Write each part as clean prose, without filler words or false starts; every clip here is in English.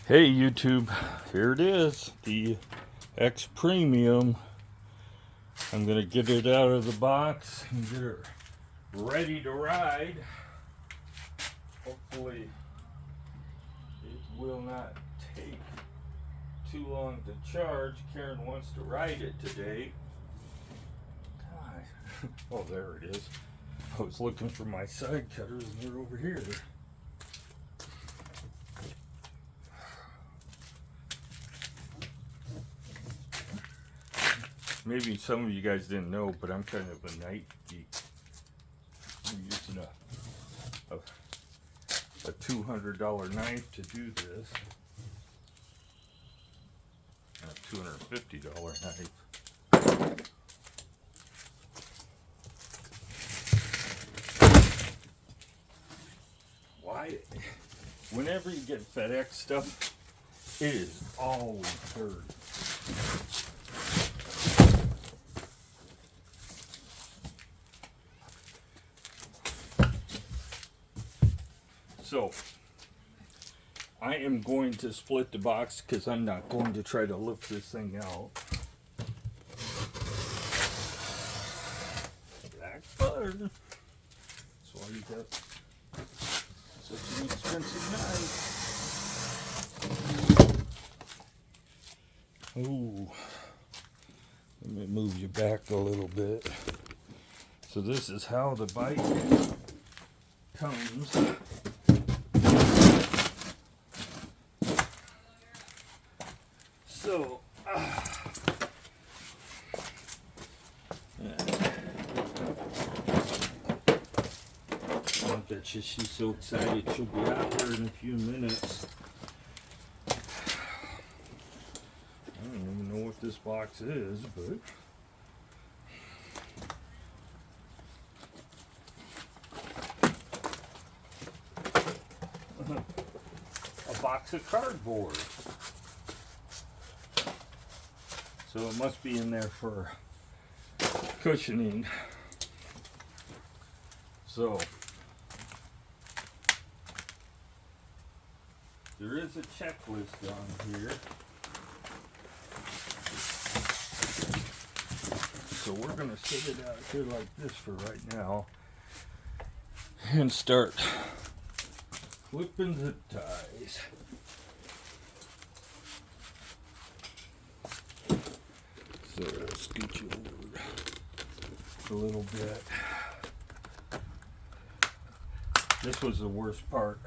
Hey YouTube, here it is, the xpremium. I'm gonna get it out of the box and get her ready to ride. Hopefully it will not take too long to charge. Karen wants to ride it today. Oh, there it is. I was looking for my side cutters and they're over here. Maybe some of you guys didn't know, but I'm kind of a knife geek. I'm using a $200 knife to do this. A $250 knife. Why? Whenever you get FedEx stuff, it is always dirty. So, I am going to split the box because I'm not going to try to lift this thing out. Black butter. That's why you got such an expensive knife. Ooh. Let me move you back a little bit. So this is how the bike comes. So, I bet you she's so excited she'll be out here in a few minutes. I don't even know what this box is, but a box of cardboard. So it must be in there for cushioning. So there is a checklist on here. So we're going to set it out here like this for right now and start flipping zip ties. So I'll scoot you over a little bit. This was the worst part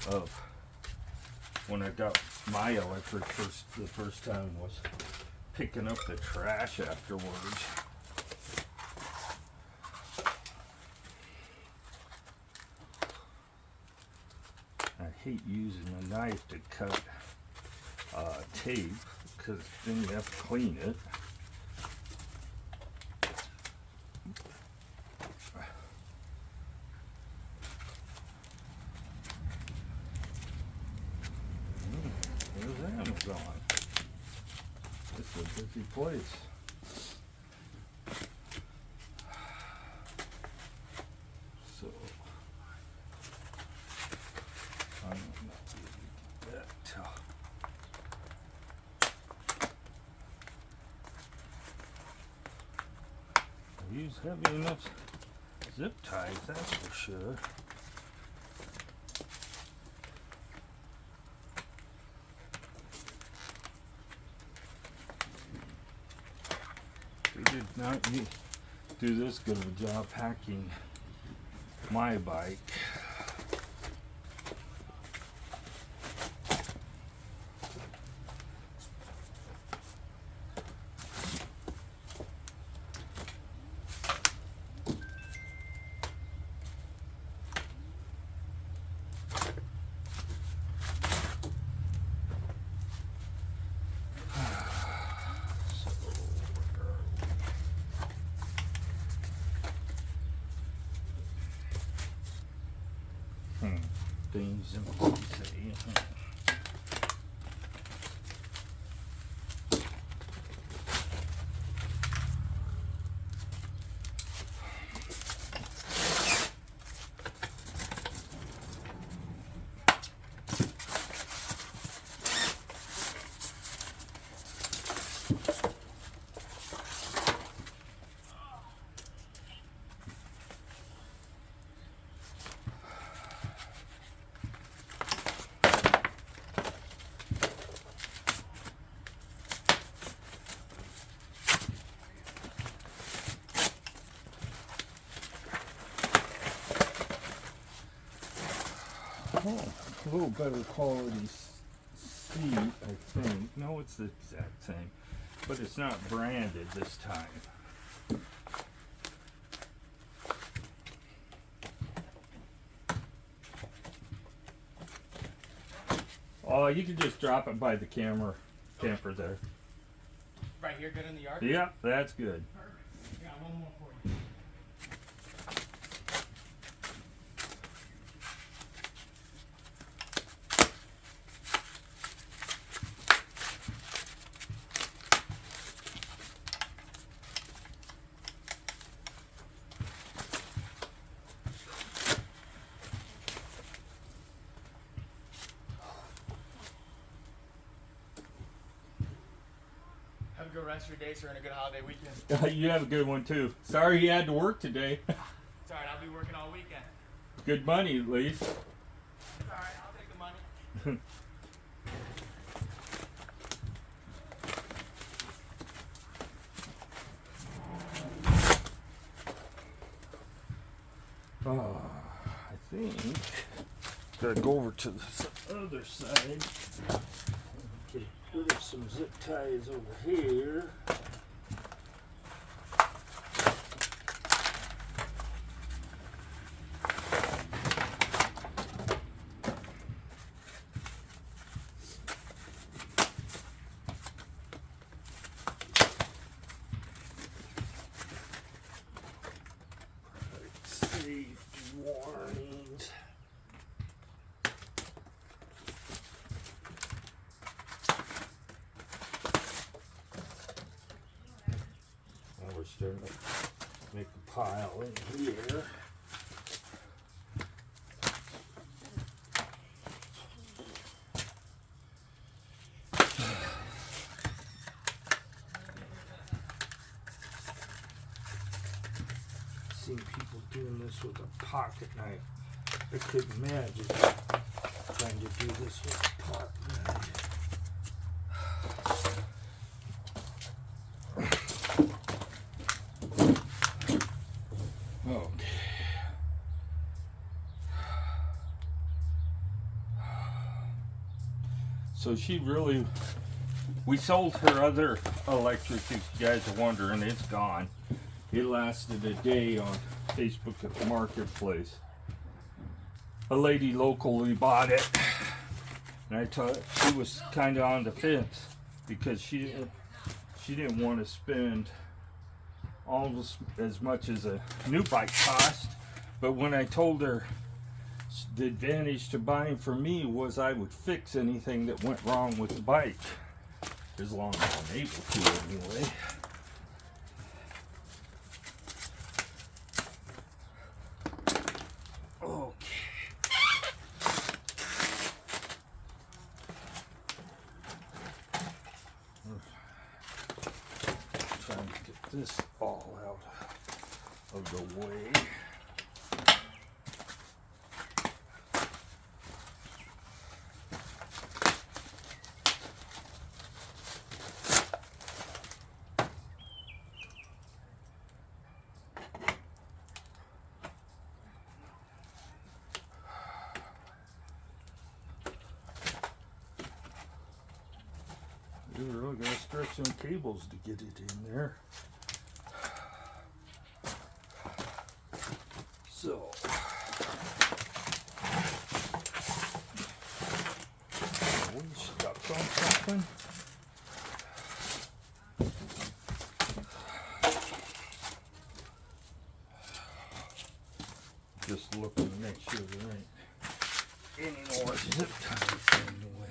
of when I got my electric the first time, was picking up the trash afterwards. I hate using a knife to cut tape, because then you have to clean it. There's Amazon. It's a busy place. So, I'm not going to get that till. Use heavy enough zip ties, that's for sure. They did not do this good of a job packing my bike. Things and say. little better quality seat, I think. No, it's the exact same, but it's not branded this time. Oh, you can just drop it by the camper there. Right here, good in the yard? Yeah, that's good. Perfect. Got one more for you. Have a good rest of your day, sir, and a good holiday weekend. You have a good one too. Sorry you had to work today. It's alright, I'll be working all weekend. Good money at least. It's alright, I'll take the money. I think gotta go over to the other side. Get rid of some zip ties over here. Safety warnings. Now we're starting to make a pile in here. Seen people doing this with a pocket knife. I couldn't imagine trying to do this with a pocket knife. Okay. So she really, we sold her other electric, if you guys are wondering, it's gone. It lasted a day on Facebook at the marketplace. A lady locally bought it, and I thought she was kind of on the fence because she didn't want to spend almost as much as a new bike cost. But when I told her the advantage to buying from me was I would fix anything that went wrong with the bike, as long as I'm able to anyway. Trying to get this all out of the way. You're really gonna stretch some cables to get it in there. So, are we stuck on something? Just looking to make sure there ain't any more zip ties in the way.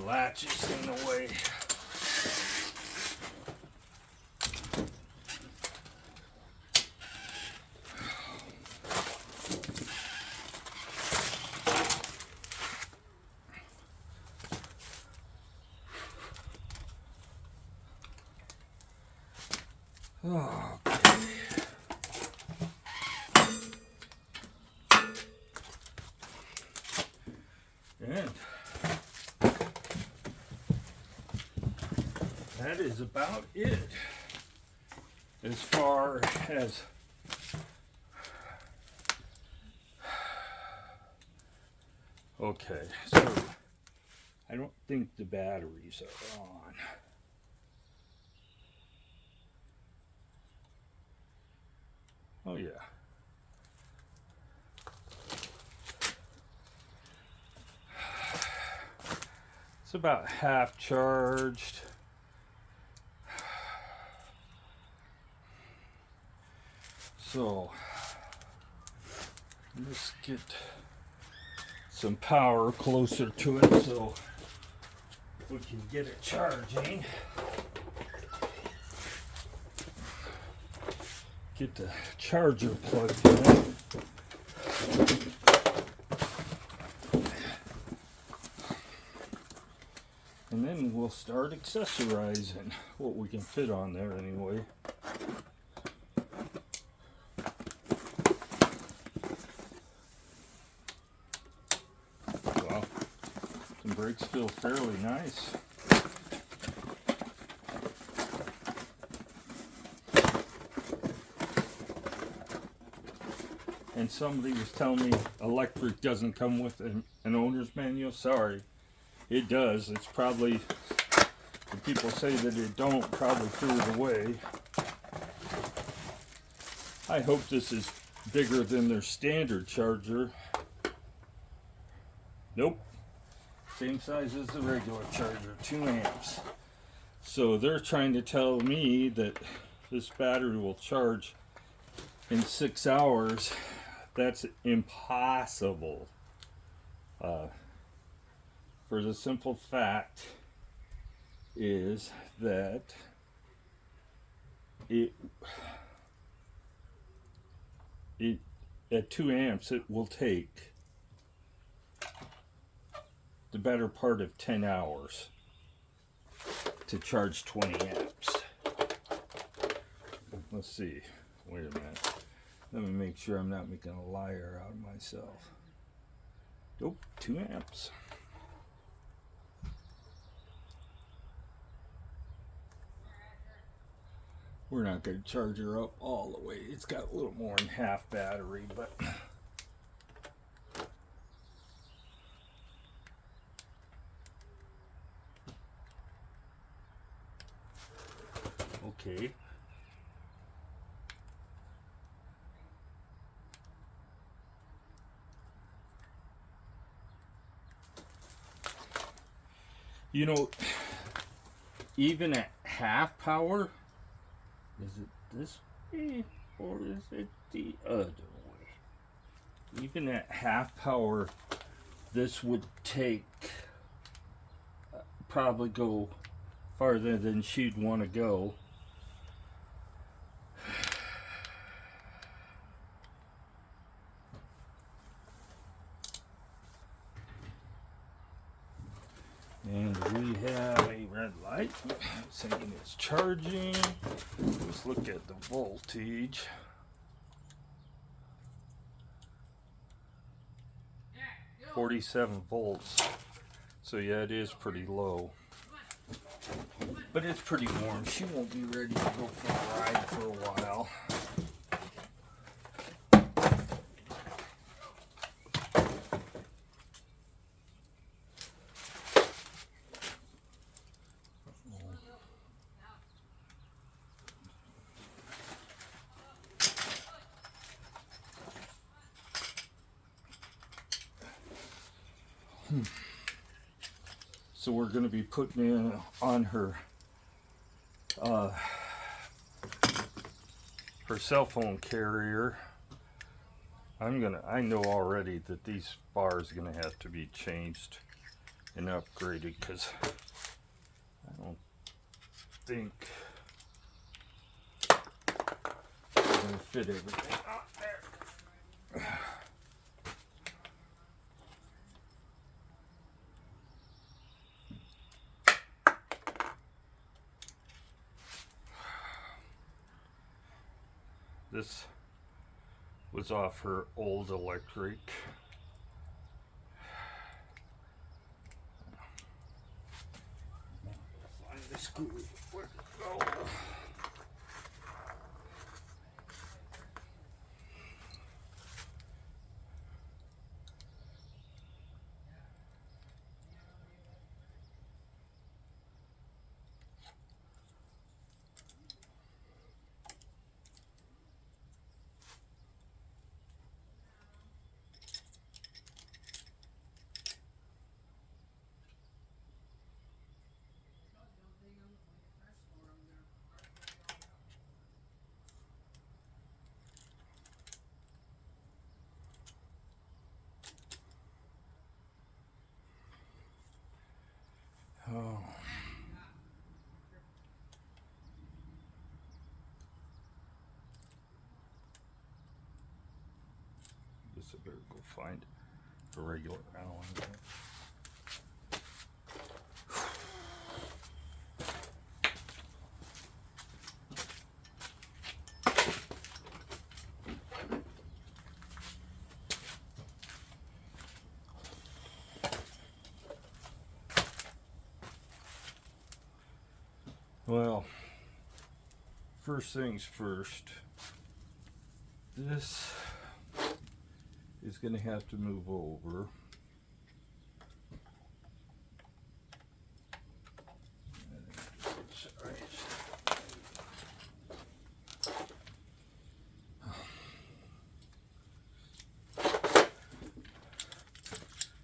latch is in the way. Okay. And that is about it as far as okay, so I don't think the batteries are on. Oh yeah. It's about half charged. So let's get some power closer to it so we can get it charging. Get the charger plugged in. And then we'll start accessorizing what we can fit on there anyway. Well, some brakes feel fairly nice. And somebody was telling me Lectric doesn't come with an owner's manual. Sorry, it does. It's probably, the people say that it don't, probably threw it away. I hope this is bigger than their standard charger. Nope. Same size as the regular charger, 2 amps. So they're trying to tell me that this battery will charge in 6 hours. That's impossible. For the simple fact is that it at 2 amps it will take the better part of 10 hours to charge 20 amps. Let's see. Wait a minute. Let me make sure I'm not making a liar out of myself. Nope, 2 amps. We're not going to charge her up all the way. It's got a little more than half battery, but okay. You know, even at half power, is it this way or is it the other way? Even at half power, this would take probably go farther than she'd want to go. And we have a red light saying it's charging. Let's look at the voltage. 47 volts. So yeah, it is pretty low. But it's pretty warm. She won't be ready to go for a ride for a while. So we're going to be putting in on her cell phone carrier. I know already that these bars are going to have to be changed and upgrade it, because I don't think I'm gonna fit everything out there. This was off her old Lectric. Find the screw. Where'd it go? Oh. Guess I better go find a regular Allen wrench. Well, first things first, this is going to have to move over.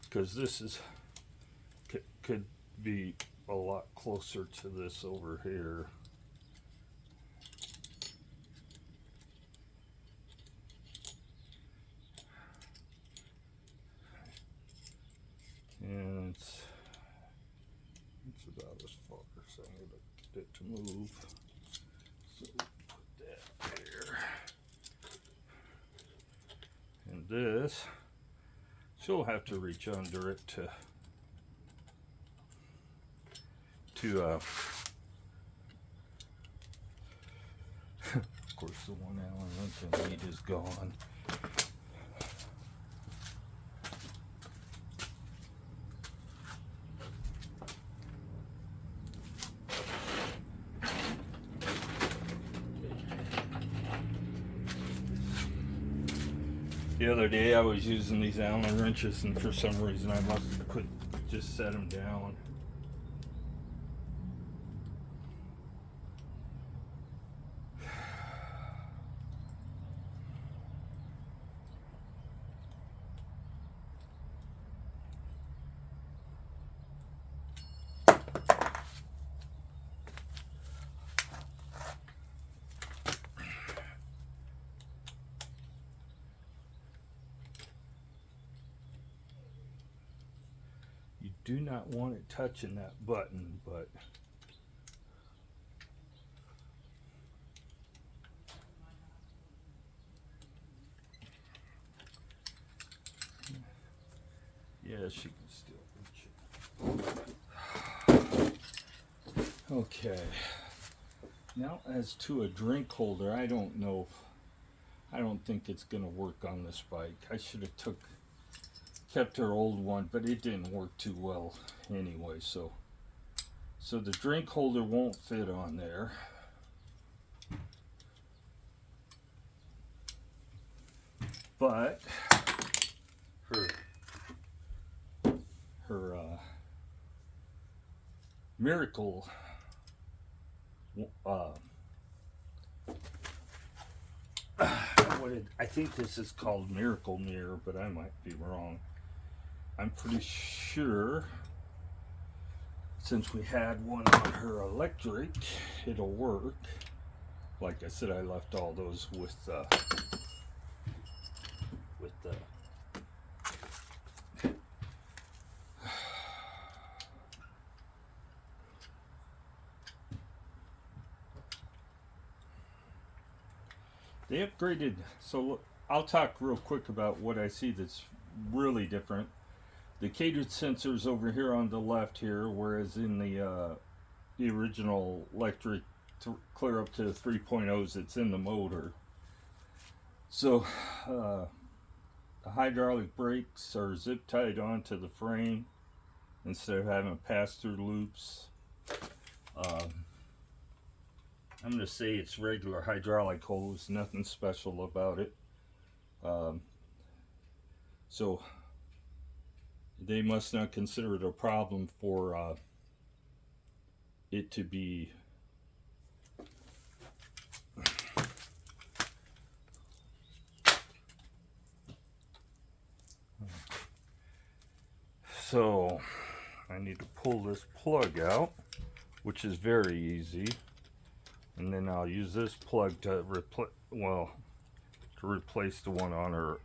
Because this is could be a lot closer to this over here. And it's about as far, so I'm going to get it to move. So put that there. And this, she'll have to reach under it to of course the one Allen wrench I need is gone. The other day I was using these Allen wrenches, and for some reason I must have just set them down. Do not want it touching that button, but yeah, she can still reach it. Okay, now as to a drink holder, I don't know, I don't think it's gonna work on this bike. I should have kept her old one, but it didn't work too well anyway, so the drink holder won't fit on there. But her Miracle I think this is called Miracle Mirror, but I might be wrong. I'm pretty sure, since we had one on her Lectric, it'll work. Like I said, I left all those with They upgraded, so look, I'll talk real quick about what I see that's really different. The catered sensors over here on the left here, whereas in the original Lectric clear up to 3.0s, it's in the motor. So the hydraulic brakes are zip tied onto the frame instead of having pass through loops. I'm going to say it's regular hydraulic hose, nothing special about it. So they must not consider it a problem for it to be so I need to pull this plug out, which is very easy, and then I'll use this plug to replace the one on her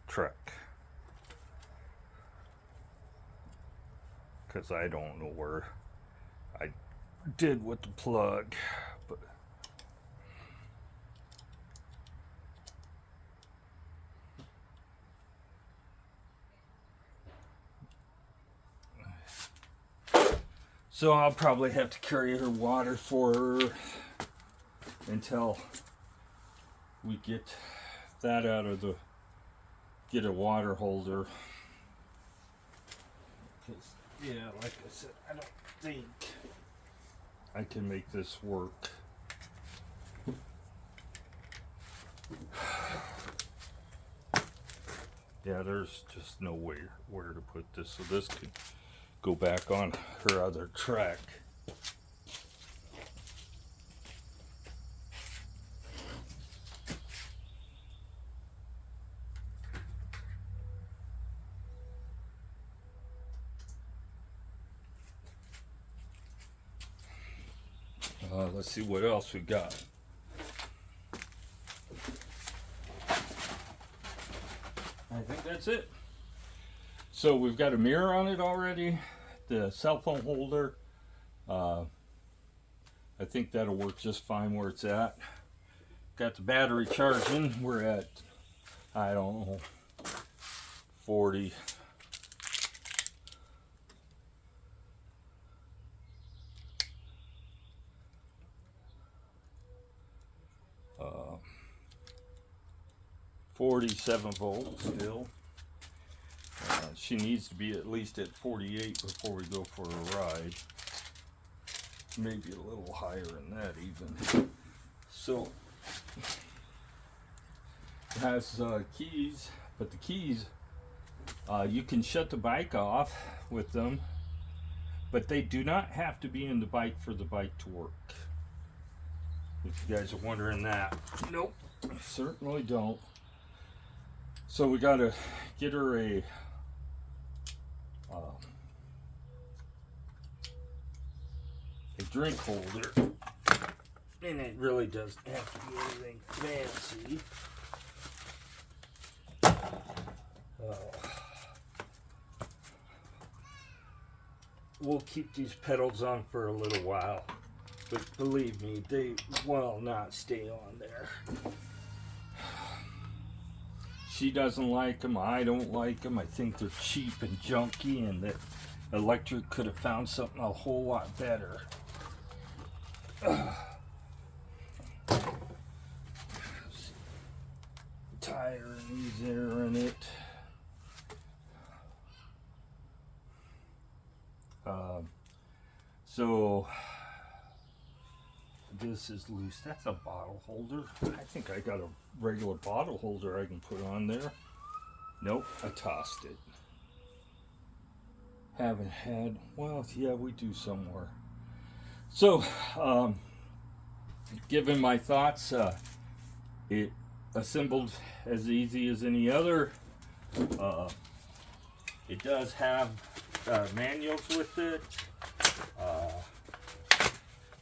Trek, because I don't know where I did with the plug, but so I'll probably have to carry her water for her until we get that out of the, get a water holder. Because, yeah, like I said, I don't think I can make this work. Yeah, there's just no way where to put this, so this could go back on her other track. Let's see what else we got. I think that's it. So we've got a mirror on it already. The cell phone holder, I think that'll work just fine where it's at. Got the battery charging. We're at, I don't know, 40. Uh, 47 volts still. She needs to be at least at 48 before we go for a ride. Maybe a little higher than that even. So it has keys, but the keys, you can shut the bike off with them, but they do not have to be in the bike for the bike to work. If you guys are wondering that. Nope, certainly don't. So we gotta get her a drink holder, and it really doesn't have to be anything fancy. We'll keep these pedals on for a little while, but believe me, they will not stay on there. She doesn't like them, I don't like them. I think they're cheap and junky, and that Lectric could have found something a whole lot better. Tire and these are in it. So this is loose. That's a bottle holder. I think I got a regular bottle holder I can put on there. Nope, I tossed it. Haven't had, well, yeah, we do somewhere. So, given my thoughts, it assembled as easy as any other. It does have manuals with it.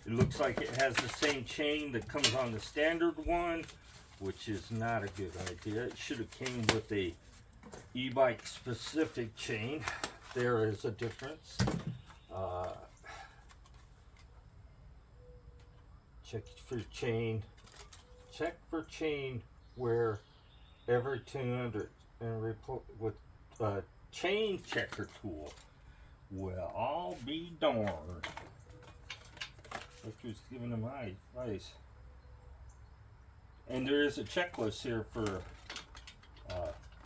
It looks like it has the same chain that comes on the standard one, which is not a good idea. It should have came with a e-bike specific chain, there is a difference. Check for chain. Check for chain where every 200 and with a chain checker tool will all be darned. Lectric's giving them my advice. And there is a checklist here for.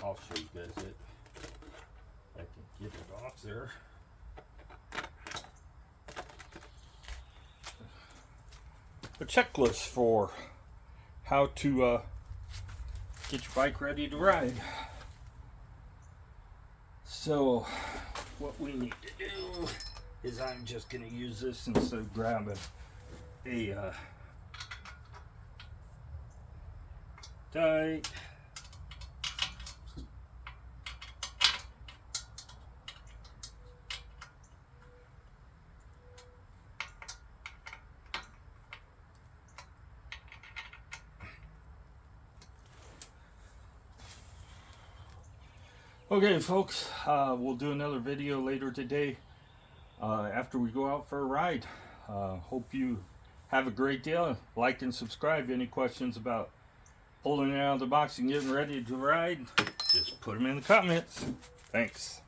I'll show you guys it. I can get it off there. A checklist for how to get your bike ready to ride. So what we need to do is I'm just going to use this instead of grabbing a tight. Okay, folks, we'll do another video later today after we go out for a ride. Hope you have a great day. Like and subscribe. Any questions about pulling it out of the box and getting ready to ride, just put them in the comments. Thanks.